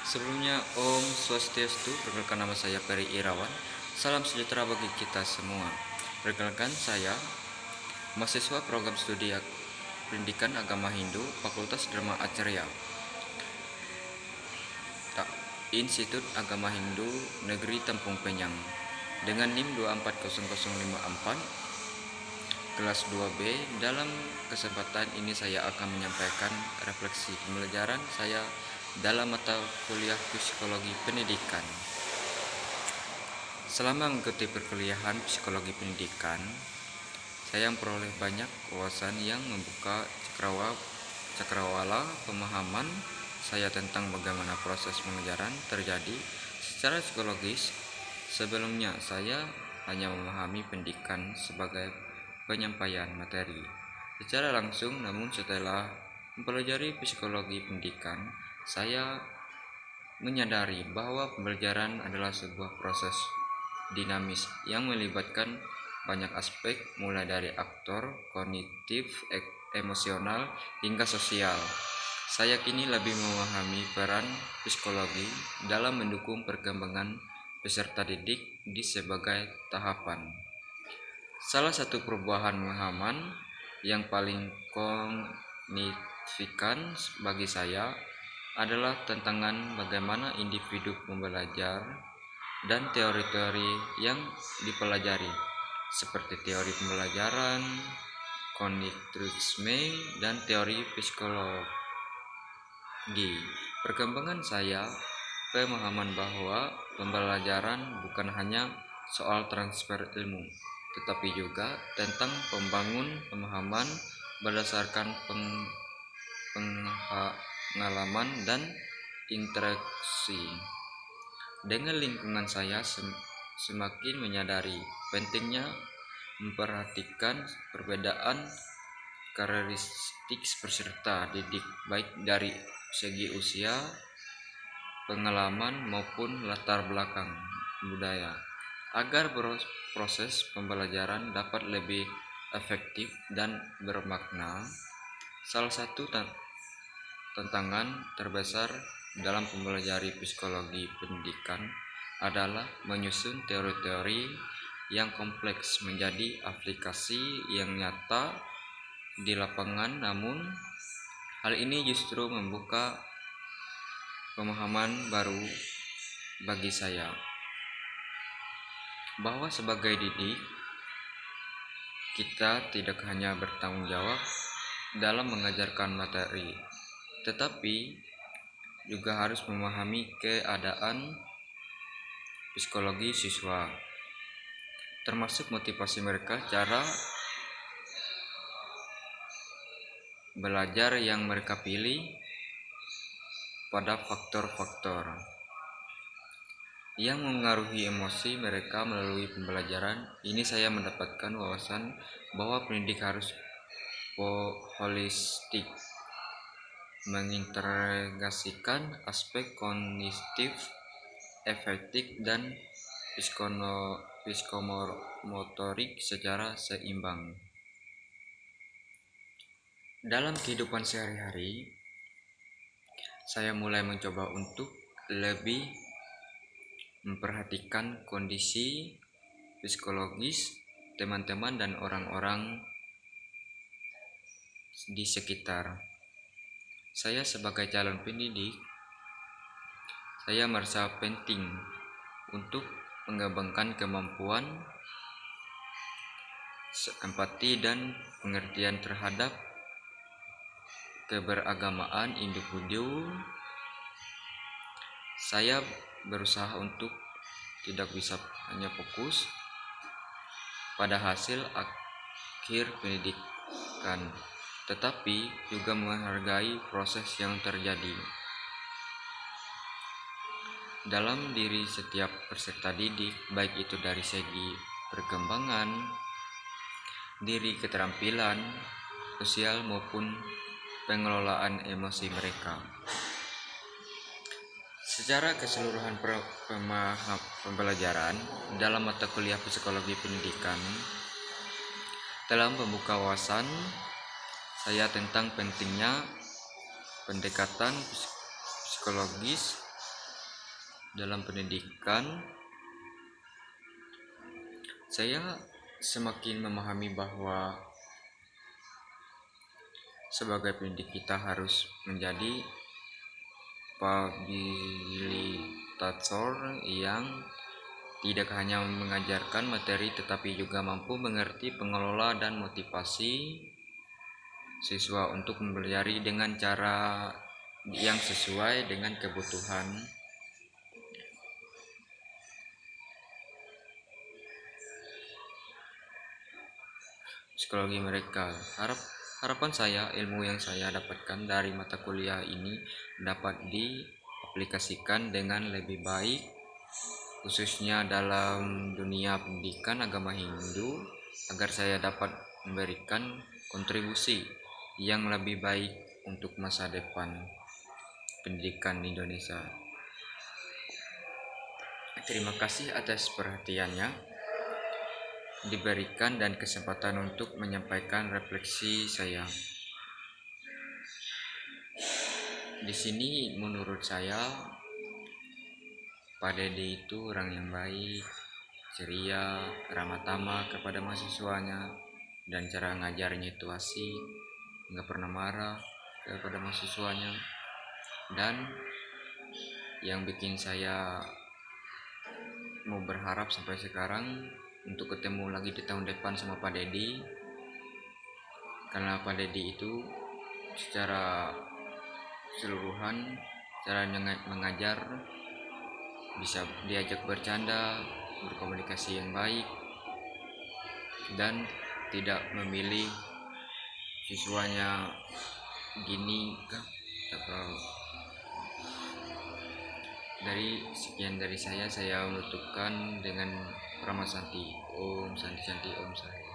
Sebelumnya, Om Swastiastu, perkenalkan nama saya Peri Irawan. Salam sejahtera bagi kita semua. Perkenalkan saya, mahasiswa program studi Pendidikan Agama Hindu, Fakultas Dharma Acarya, Institut Agama Hindu Negeri Tempung Penyang, dengan NIM 240054, kelas 2B. Dalam kesempatan ini saya akan menyampaikan refleksi pembelajaran saya dalam mata kuliah Psikologi Pendidikan. Selama mengikuti perkuliahan Psikologi Pendidikan, saya memperoleh banyak wawasan yang membuka cakrawala pemahaman saya tentang bagaimana proses pengajaran terjadi secara psikologis. Sebelumnya, saya hanya memahami pendidikan sebagai penyampaian materi secara langsung, namun setelah mempelajari psikologi pendidikan, saya menyadari bahwa pembelajaran adalah sebuah proses dinamis yang melibatkan banyak aspek, mulai dari aktor kognitif, emosional, hingga sosial. Saya kini lebih memahami peran psikologi dalam mendukung perkembangan peserta didik di sebagai tahapan. Salah satu perubahan pemahaman yang paling signifikan bagi saya adalah tantangan bagaimana individu belajar dan teori-teori yang dipelajari, seperti teori pembelajaran, kognitivisme, dan teori psikologi. Perkembangan saya pemahaman bahwa pembelajaran bukan hanya soal transfer ilmu, tetapi juga tentang membangun pemahaman berdasarkan pengalaman dan interaksi dengan lingkungan. Saya semakin menyadari pentingnya memperhatikan perbedaan karakteristik peserta didik, baik dari segi usia, pengalaman, maupun latar belakang budaya, agar proses pembelajaran dapat lebih efektif dan bermakna. Salah satu tantangan terbesar dalam mempelajari psikologi pendidikan adalah menyusun teori-teori yang kompleks menjadi aplikasi yang nyata di lapangan. Namun, hal ini justru membuka pemahaman baru bagi saya, bahwa sebagai didik, kita tidak hanya bertanggung jawab dalam mengajarkan materi, tetapi juga harus memahami keadaan psikologi siswa, termasuk motivasi mereka, cara belajar yang mereka pilih, pada faktor-faktor yang mengaruhi emosi mereka melalui pembelajaran. Ini saya mendapatkan wawasan bahwa pendidik harus holistik, mengintegrasikan aspek kognitif, afektif, dan psikomotorik secara seimbang dalam kehidupan sehari-hari. Saya mulai mencoba untuk lebih memperhatikan kondisi psikologis teman-teman dan orang-orang di sekitar saya. Sebagai calon pendidik, saya merasa penting untuk mengembangkan kemampuan empati dan pengertian terhadap keberagamaan individu. Saya berusaha untuk tidak bisa hanya fokus pada hasil akhir pendidikan, tetapi juga menghargai proses yang terjadi dalam diri setiap peserta didik, baik itu dari segi perkembangan diri, keterampilan sosial, maupun pengelolaan emosi mereka. Secara keseluruhan pembelajaran dalam mata kuliah Psikologi Pendidikan telah membuka wawasan saya tentang pentingnya pendekatan psikologis dalam pendidikan, saya semakin memahami bahwa sebagai pendidik kita harus menjadi fasilitator yang tidak hanya mengajarkan materi tetapi juga mampu mengerti, pengelola, dan motivasi siswa untuk mempelajari dengan cara yang sesuai dengan kebutuhan psikologi mereka. Harapan saya, ilmu yang saya dapatkan dari mata kuliah ini dapat diaplikasikan dengan lebih baik, khususnya dalam dunia pendidikan agama Hindu, agar saya dapat memberikan kontribusi yang lebih baik untuk masa depan pendidikan di Indonesia. Terima kasih atas perhatiannya diberikan dan kesempatan untuk menyampaikan refleksi saya. Di sini menurut saya Pak Dedi itu orang yang baik, ceria, ramah tamah kepada mahasiswanya, dan cara ngajarnya itu asik, nggak pernah marah kepada mahasiswanya. Dan yang bikin saya mau berharap sampai sekarang untuk ketemu lagi di tahun depan sama Pak Dedi, karena Pak Dedi itu secara keseluruhan cara mengajar bisa diajak bercanda, berkomunikasi yang baik, dan tidak memilih siswanya gini kah. Dari sekian dari saya menutupkan dengan Rama Santi. Om Santi Santi Om Santi.